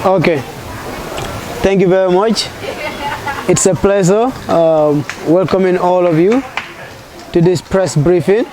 Okay, thank you very much. It's a pleasure welcoming all of you to this press briefing.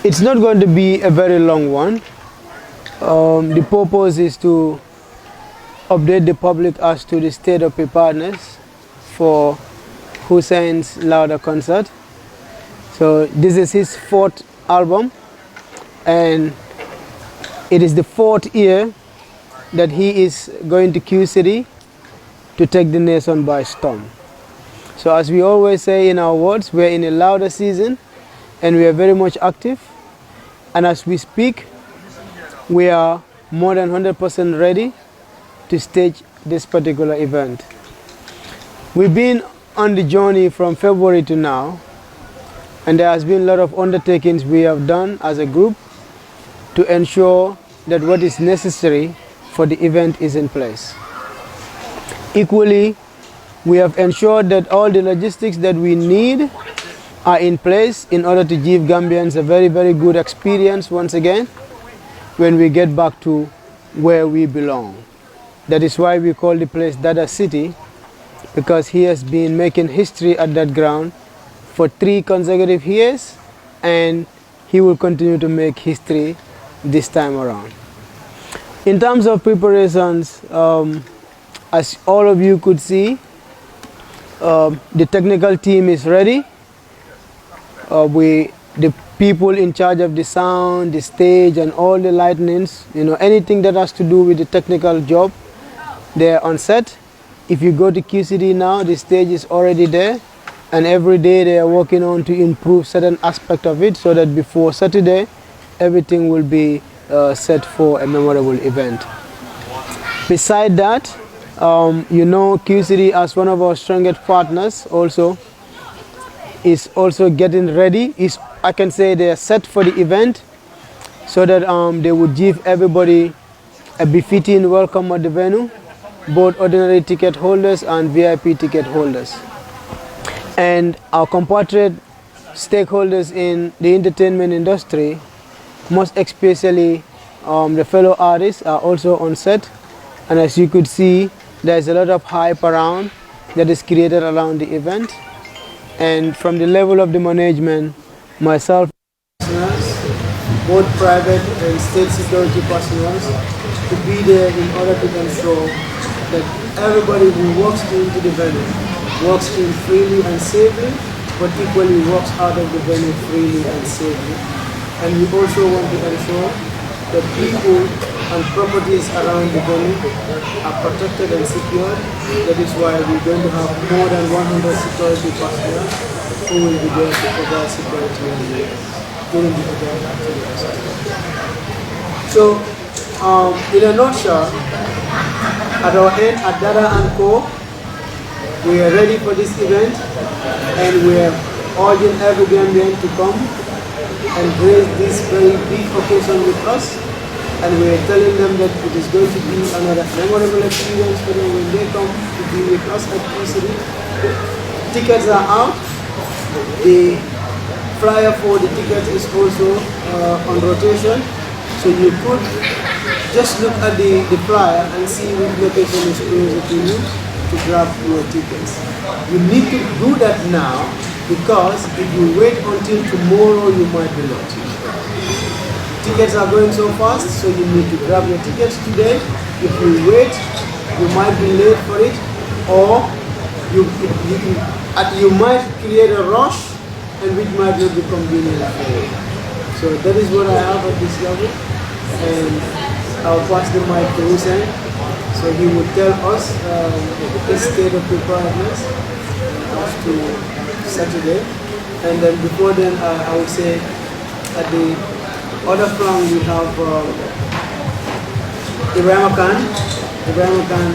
It's not going to be a very long one. The purpose is to update the public as to the state of preparedness for Hussain Dada concert. So this is his 4th album, and it is the 4th year that he is going to Qcity to take the nation by storm. So as we always say in our words, we're in a louder season and we are very much active. And as we speak, we are more than 100% ready to stage this particular event. We've been on the journey from February to now, and there has been a lot of undertakings we have done as a group to ensure that what is necessary for the event is in place. Equally, we have ensured that all the logistics that we need are in place in order to give Gambians a very, very good experience once again when we get back to where we belong. That is why we call the place Dada City, because he has been making history at that ground for 3 consecutive years, and he will continue to make history this time around. In terms of preparations, as all of you could see, the technical team is ready. The people in charge of the sound, the stage, and all the lightnings, anything that has to do with the technical job, they're on set. If you go to Qcity now, the stage is already there, and every day they are working on to improve certain aspect of it so that before Saturday, everything will be set for a memorable event. Beside that, Qcity as one of our strongest partners also is also getting ready. I can say they are set for the event so that they would give everybody a befitting welcome at the venue, both ordinary ticket holders and VIP ticket holders. And our compatriot stakeholders in the entertainment industry, most especially the fellow artists, are also on set. And as you could see, there's a lot of hype around that is created around the event. And from the level of the management, myself, both private and state security personnel, to be there in order to ensure that everybody who walks into the venue walks in freely and safely, but equally walks out of the venue freely and safely. And we also want to ensure that people and properties around the venue are protected and secured. That is why we're going to have more than 100 security personnel who will be there to provide security during the event activities. So, in a nutshell, at our end, at Dada & Co, we are ready for this event, and we are urging every Gambian to come and grace this very big occasion with us. And we are telling them that it is going to be another memorable experience for them when they come to be with us at Qcity. Tickets are out. The flyer for the tickets is also on rotation. So you could just look at the flyer and see which location is closer to you to grab your tickets. You need to do that now, because if you wait until tomorrow, you might be late. Tickets are going so fast, so you need to grab your tickets today. If you wait, you might be late for it, or you might create a rush, and which might not be convenient for you. So that is what I have at this level, and I'll pass the mic to Hussain, so he would tell us the state of preparedness up to Saturday. And then before then, I would say at the other flank we have Ibrahim Khan. Ibrahim Khan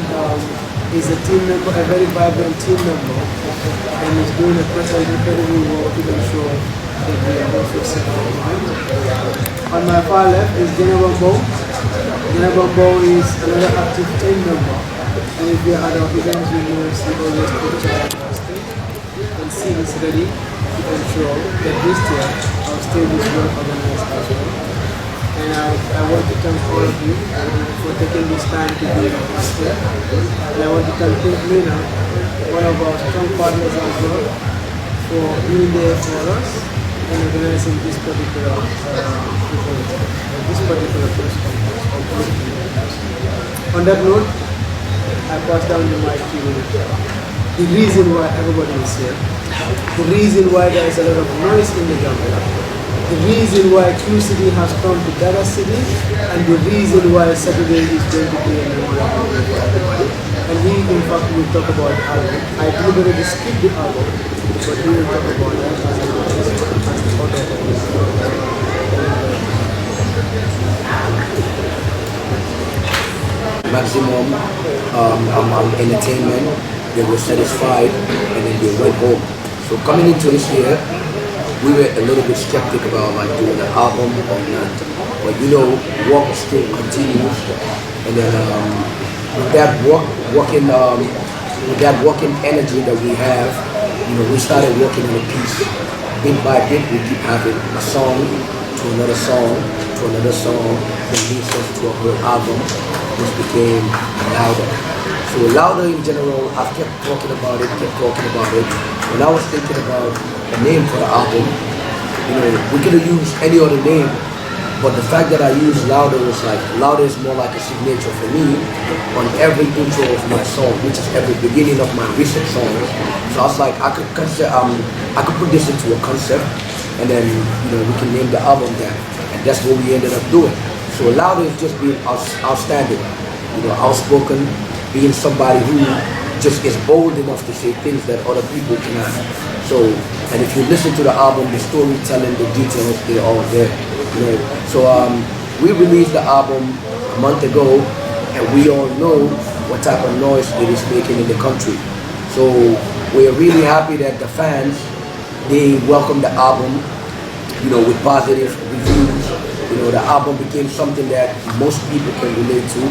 is a team member, a very vibrant team member, and is doing a present incredible work to ensure that we are also set for the event. On my far left is General Bo. General Bo is another active team member, and if we are at our events, we know he always put charge of our stage, and C is ready to ensure that this year our stage is well organized as well. And I want to thank all of you for taking this time to be with us here. And I want to thank Lena, one of our strong partners as well, for being there for us and organizing this particular press conference. On that note, I pass down the mic to you. The reason why everybody is here, the reason why there is a lot of noise in the Gambia, the reason why Qcity has come to Dada City, and the reason why Saturday is going to be a memorable day for everybody. And we, in fact, will talk about the album. I deliberately skipped the album, but we will talk about that as an artist, as the author of this maximum entertainment. They were satisfied and then they went home. So coming into this year, we were a little bit skeptic about like doing an album or not. But you know, work still continues. And then with that working energy that we have, you know, we started working on a piece. Bit by bit, we keep having a song to another song to another song that leads us to a whole album, which became Louder. So Louder in general, I've kept talking about it. When I was thinking about a name for the album, you know, we could have used any other name, but the fact that I used Louder was like, Louder is more like a signature for me on every intro of my song, which is every beginning of my recent songs. So I was like, I could put this into a concept, and then, you know, we can name the album that, and that's what we ended up doing. So Louder is just being outstanding, you know, outspoken, being somebody who just is bold enough to say things that other people cannot. So, and if you listen to the album, the storytelling, the details, they're all there. You know? So we released the album a month ago, and we all know what type of noise it is making in the country. So we're really happy that the fans, they welcome the album, you know, with positive reviews. You know, the album became something that most people can relate to,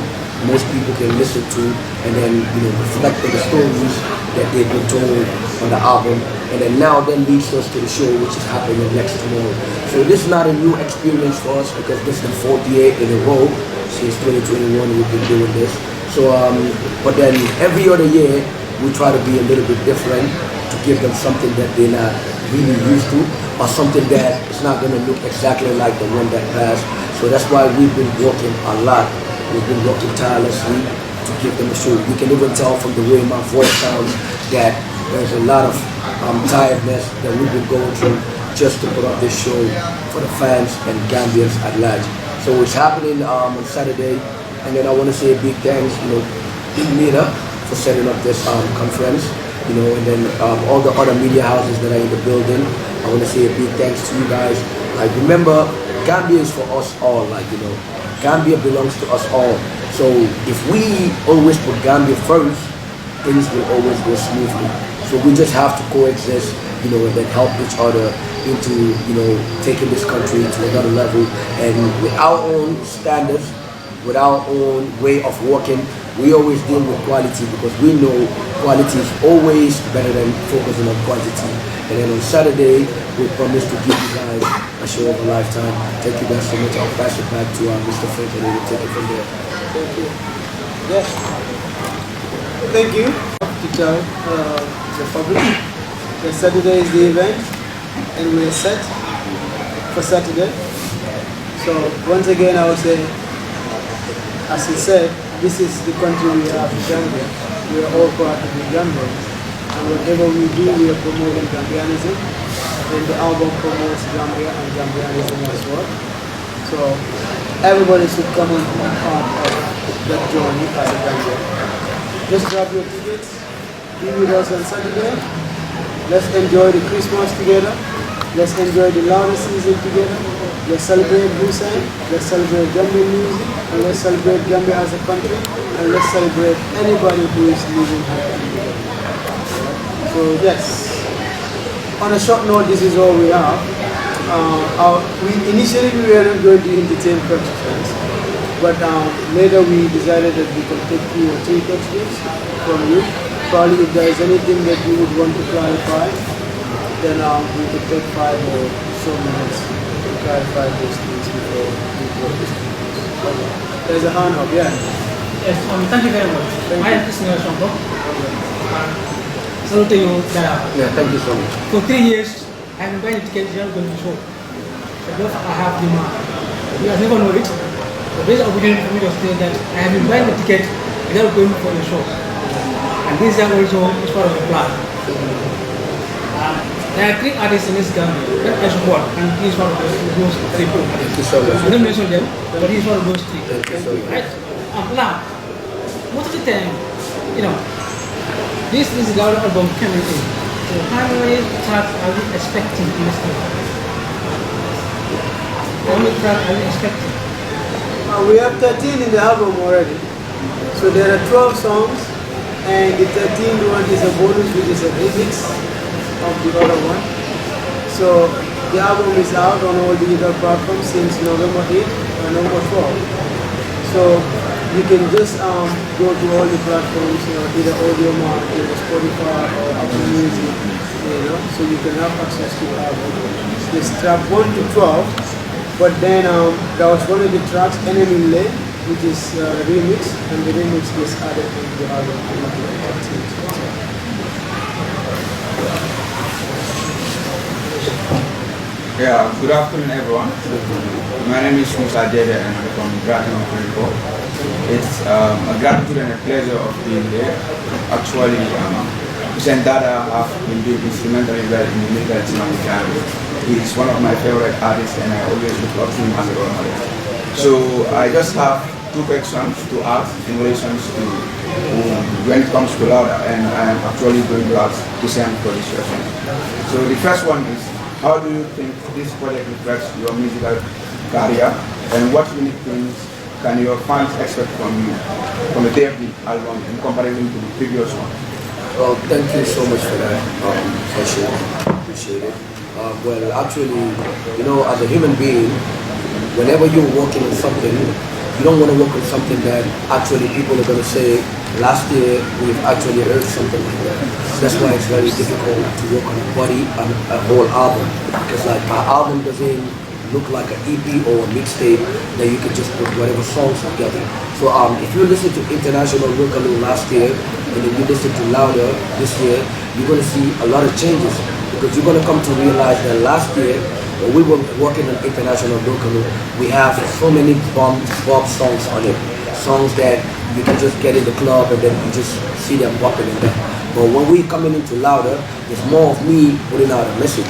most people can listen to, and then, you know, reflect on the stories that they've been told on the album, and then now then leads us to the show, which is happening next tomorrow. So this is not a new experience for us, because this is the 48 in a row since 2021 we've been doing this. So but then every other year we try to be a little bit different, to give them something that they're not really used to, or something that is not going to look exactly like the one that passed. So that's why we've been working a lot. We've been working tirelessly to give them a show. You can even tell from the way my voice sounds that there's a lot of tiredness that we've been going through just to put up this show for the fans and Gambians at large. So it's happening on Saturday, and then I want to say a big thanks, you know, to Nina for setting up this conference, you know, and then all the other media houses that are in the building. I want to say a big thanks to you guys. Like, remember, Gambia is for us all, like, you know. Gambia belongs to us all. So if we always put Gambia first, things will always go smoothly. So we just have to coexist, you know, and then help each other into, you know, taking this country to another level. And with our own standards, with our own way of working, we always deal with quality, because we know quality is always better than focusing on quantity. And then on Saturday, we promise to give you guys a show of a lifetime. Thank you guys so much. I'll pass it back to Mr. Frank, and we'll take it from there. Thank you. Yes. Thank you to tell the public that Saturday is the event, and we're set for Saturday. So once again, I would say, as he said, this is the country we have in Gambia. We are all part of the Gambia. And whatever we do, we are promoting Gambianism. And the album promotes Gambia and Gambianism as well. So everybody should come and be part of that journey as a Gambian. Just grab your tickets, be with us on Saturday. Let's enjoy the Christmas together. Let's enjoy the Louder season together. Let's celebrate Hussain. Let's celebrate Gambian music. And let's celebrate Gambia as a country. And let's celebrate anybody who is living here. So yes, on a short note, this is all we have. Initially we were not going to entertain questions, but later we decided that we can take 2 or 3 questions from you. Probably if there is anything that you would want to clarify, then we could take 5 or so minutes. clarify those things before we go. There's a hand up, yeah. Yes, thank you very much. I am Hussain Dada. Salute to you, Dada. Yeah, thank you so much. For 3 years, I have been buying the tickets without going to the show. So therefore, I have demand. You have never known it. So this is an opportunity for me to say that I have been buying the ticket without going for the show. And this is also part of the plan. There are 3 artists in this Gambia that I support, and he is one of those 3 people. Thank you so much. I don't mention them, but he is one of those 3. Thank you so much. Right? Now, most of the time, you know, this is the album coming in. So how many tracks are we expecting in this album? How many tracks are we expecting? We have 13 in the album already. So there are 12 songs, and the 13th one is a bonus, which is a remix of the other one. So the album is out on all digital platforms since November 8th and November 12th. So you can just go to all the platforms, you know, either Audiomack, either Spotify or Apple Music, you know, so you can have access to the album. It's track 1 to 12. But then there was one of the tracks, Enemy Lay, which is a remix, and the remix is added to the album. Yeah, good afternoon everyone. My name is Hussain Dada and I'm from Gambian. It's a gratitude and a pleasure of being here. Actually, Hussain Dada have been doing instrumentally well in the music scene of the Gambia. He is one of my favorite artists and I always look up to him as a role model. So I just have 2 questions to ask in relation to when it comes to Lauda, and I am actually going to ask Hussain for this question. So the first one is, how do you think this project reflects your musical career, and what unique things can your fans expect from you from the day of the album in comparison to the previous one? Well, thank you so much for that question. Appreciate it. Well, actually, you know, as a human being, whenever you're working on something, you don't want to work on something that actually people are going to say, last year we've actually heard something like that. That's why it's very difficult to work on a body, on a whole album. Because like my album doesn't look like an EP or a mixtape that you can just put whatever songs together. So if you listen to International Localoo last year, and then you listen to Louder this year, you're going to see a lot of changes. Because you're going to come to realize that last year, when we were working on International Localoo, we have so many bomb songs on it. Songs that you can just get in the club and then you just see them popping in there. But when we coming into Louder, it's more of me putting out a message.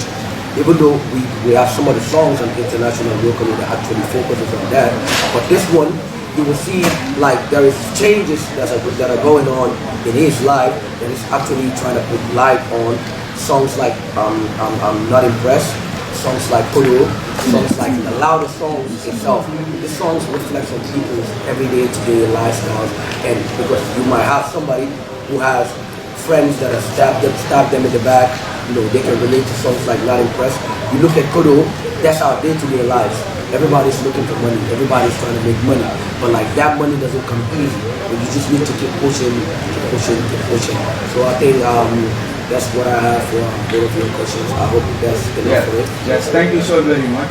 Even though we have some of the songs on International Localoo that actually focuses on that, but this one, you will see like there is changes that are going on in his life that is actually trying to put light on songs like I'm Not Impressed, songs like Kudu, songs like the Louder songs itself. The songs reflect on people's everyday to-day lifestyles, and because you might have somebody who has friends that have stabbed them in the back, you know, they can relate to songs like Not Impressed. You look at Kudu, that's our day-to-day lives. Everybody's looking for money, everybody's trying to make money, but like that money doesn't come easy, but you just need to keep pushing, keep pushing, keep pushing. So I think that's what I have for both of your questions. I hope that's enough for it. Yes, thank you so very much.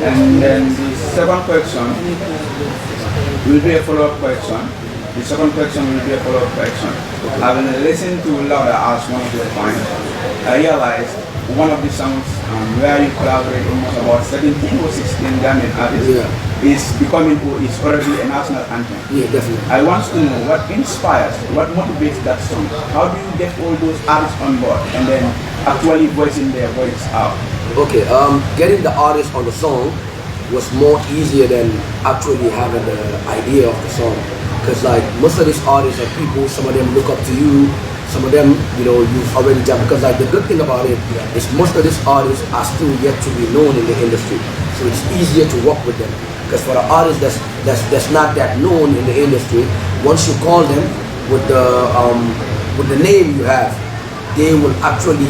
And then the second question will be a follow-up question. The second question will be a follow-up question. Having listened to Lauda as one of your points, I realized one of the songs where you collaborate almost about 17 or 16 Gambian artists is already a national anthem. Yeah, definitely. I want to know what inspires, what motivates that song. How do you get all those artists on board and then actually voicing their voice out? Okay, getting the artist on the song was more easier than actually having the idea of the song. Because like most of these artists are people, some of them look up to you, some of them, you know, you've already done. Because like the good thing about it is most of these artists are still yet to be known in the industry. So it's easier to work with them. Because for the artist that's not that known in the industry, once you call them with the name you have, they will actually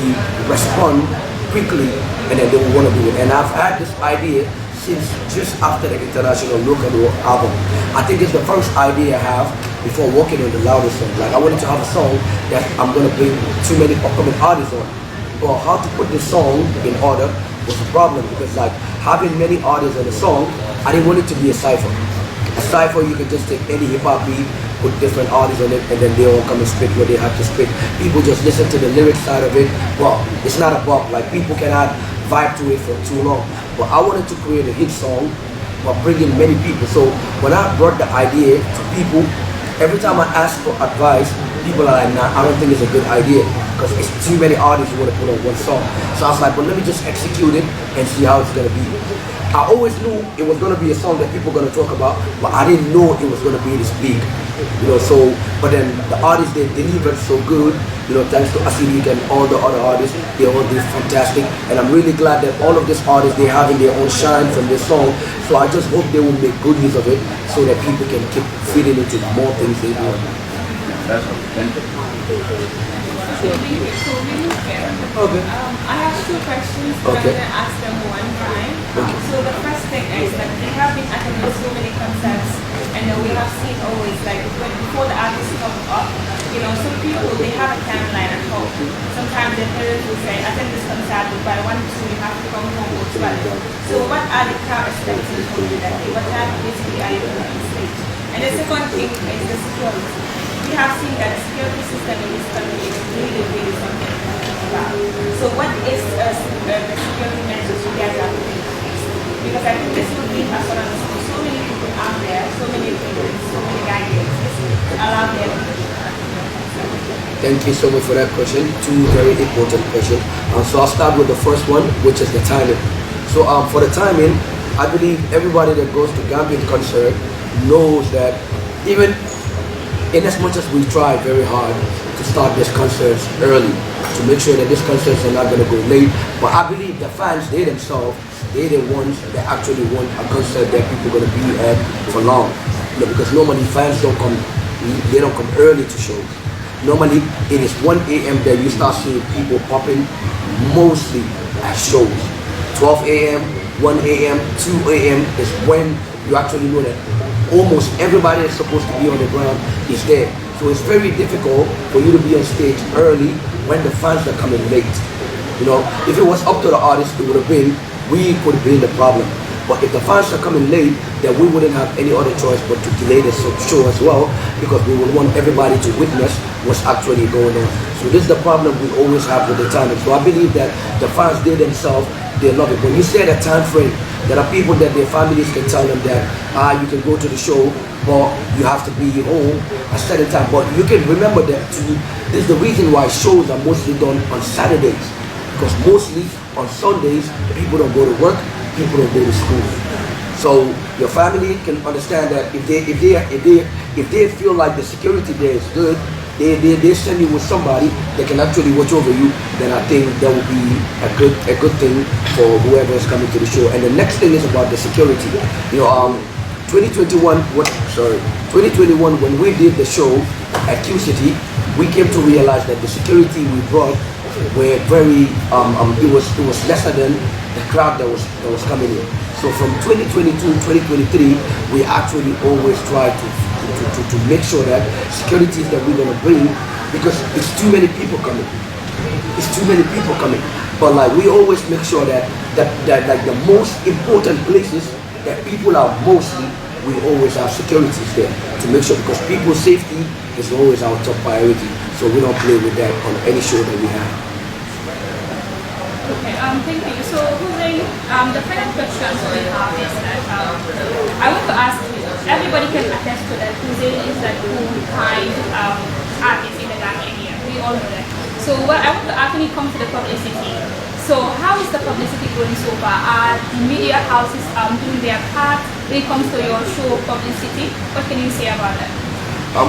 respond quickly and then they will want to do it. And I've had this idea since just after the International Localoo album. I think it's the first idea I have before working on the Louder song. Like I wanted to have a song that I'm going to bring too many upcoming artists on. But how to put this song in order was a problem, because like having many artists on a song, I didn't want it to be a cipher. A cipher, you can just take any hip hop beat, put different artists on it, and then they all come and spit what they have to spit. People just listen to the lyric side of it. Well, it's not a bop. Like, people cannot vibe to it for too long. But I wanted to create a hit song, but bring in many people. So when I brought the idea to people, every time I ask for advice, people are like, nah, I don't think it's a good idea because it's too many artists you want to put on one song. So I was like, but let me just execute it and see how it's going to be. I always knew it was going to be a song that people were going to talk about, but I didn't know it was going to be this big. You know, so, but then the artists, they delivered so good, you know, thanks to Qcity and all the other artists, they all did fantastic. And I'm really glad that all of these artists, they're having their own shine from this song. So I just hope they will make good use of it so that people can keep feeding into more things they want. That's all. Thank you. Okay. I have two questions, but Okay. I'm going to ask them one time. Okay. So the first thing is that we have been attending so many concerts, and we have seen always, like, before the artists come up, you know, some people, they have a timeline at home. Sometimes their parents will say, attend this concert, but by 1, 2, you have to come home with 12. So what are the car expectations for you that day? What time basically are you going on stage? And the second thing is the security. We have seen that the security system in this country is really, really something to think about. So what is the security measures you guys are putting in place? Because I think this will give us so many people out there, so many people, so many guidance to allow them to. Thank you so much for that question. Two very important questions. So I'll start with the first one, which is the timing. So for the timing, I believe everybody that goes to Gambian concert knows that even in as much as we try very hard to start these concerts early, to make sure that these concerts are not going to go late, but I believe the fans, they themselves, they're the ones that actually want a concert that people are going to be at for long. You know, because normally fans don't come, they don't come early to shows. Normally it is 1 a.m. that you start seeing people popping, mostly at shows. 12 a.m., 1 a.m., 2 a.m. is when you actually know that almost everybody that's supposed to be on the ground is there. So it's very difficult for you to be on stage early when the fans are coming late. You know, if it was up to the artist, it would have been, we could have been the problem. But if the fans are coming late, then we wouldn't have any other choice but to delay the show as well, because we would want everybody to witness what's actually going on. So this is the problem we always have with the timing. So I believe that the fans, they themselves, they love it. When you say the time frame, there are people that their families can tell them that you can go to the show, but you have to be home at a certain time. But you can remember that too. This is the reason why shows are mostly done on Saturdays, because mostly on Sundays people don't go to work, people don't go to school. So your family can understand that if they feel like the security there is good, they send you with somebody that can actually watch over you, then I think that would be a good thing for whoever is coming to the show. And the next thing is about the security. You know, 2021 when we did the show at Qcity, we came to realize that the security we brought were very it was lesser than the crowd that was coming in. So from 2022 2023, we actually always try to make sure that securities that we're gonna bring, because it's too many people coming. It's too many people coming. But like, we always make sure that like the most important places that people are mostly, we always have securities there to make sure, because people's safety is always our top priority. So we don't play with that on any show that we have. Okay, thank you. So Hussain, the final question we have is that I want to ask you, everybody can attest to that Hussain is that cool, kind artist in the Gambian area. We all know that. So what I want to ask, when it comes to the publicity, so how is the publicity going so far? Are the media houses doing their part when it comes to your show publicity? What can you say about that?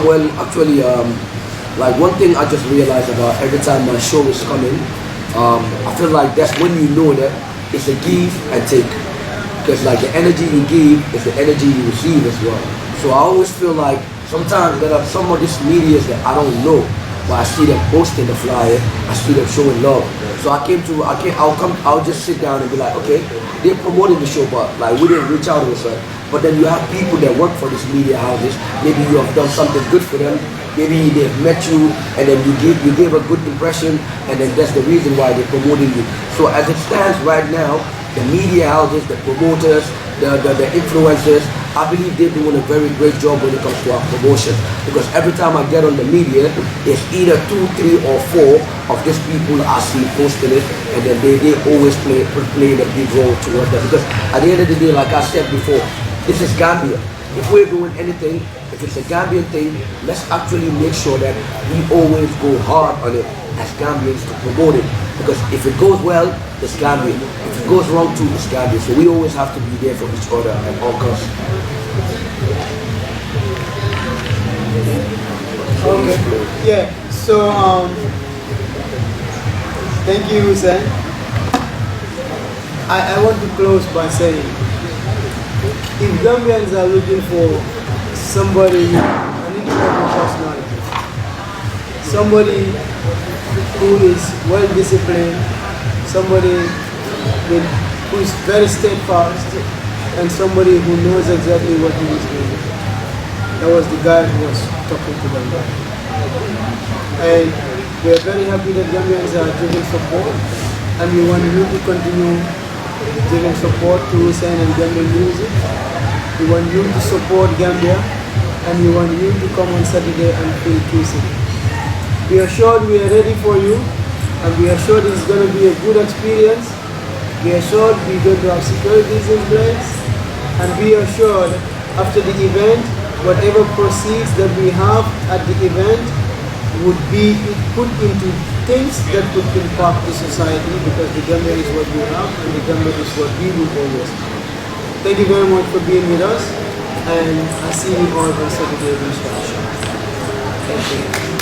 Well, actually, like one thing I just realized about every time my show is coming, I feel like that's when you know that it's a give and take. Because like the energy you give is the energy you receive as well. So I always feel like sometimes there are some of these medias that I don't know, but I see them posting the flyer, I see them showing love. So I'll just sit down and be like, okay, they're promoting the show, but like we didn't reach out to us. But then you have people that work for these media houses. Maybe you have done something good for them. Maybe they've met you and then you gave a good impression, and then that's the reason why they're promoting you. So as it stands right now, the media houses, the promoters, the influencers, I believe they're doing a very great job when it comes to our promotion. Because every time I get on the media, it's either 2, 3, or 4 of these people I see posting it, and then they always play a big role towards that. Because at the end of the day, like I said before, this is Gambia. If we're doing anything, if it's a Gambian thing, let's actually make sure that we always go hard on it as Gambians to promote it. Because if it goes well, it's Gambian. If it goes wrong too, it's Gambian. So we always have to be there for each other at all costs. Okay. Yeah. So thank you, Hussain. I want to close by saying, if Gambians are looking for somebody, an incredible personality, somebody who is well disciplined, somebody who is very steadfast, and somebody who knows exactly what he is doing. That was the guy who was talking to them. And we are very happy that Gambians are giving support, and we want you to continue giving support to Hussain and Gambian music. We want you to support Gambia, and we want you to come on Saturday and feel Qcity. Be assured we are ready for you, and be assured it's going to be a good experience. Be assured we're going to have securities in place, and be assured after the event, whatever proceeds that we have at the event would be put into things that would impact the society, because the Gambia is what we have, and the Gambia is what we will always have. Thank you very much for being with us, and I'll see you all on Saturday, inshallah. Thank you.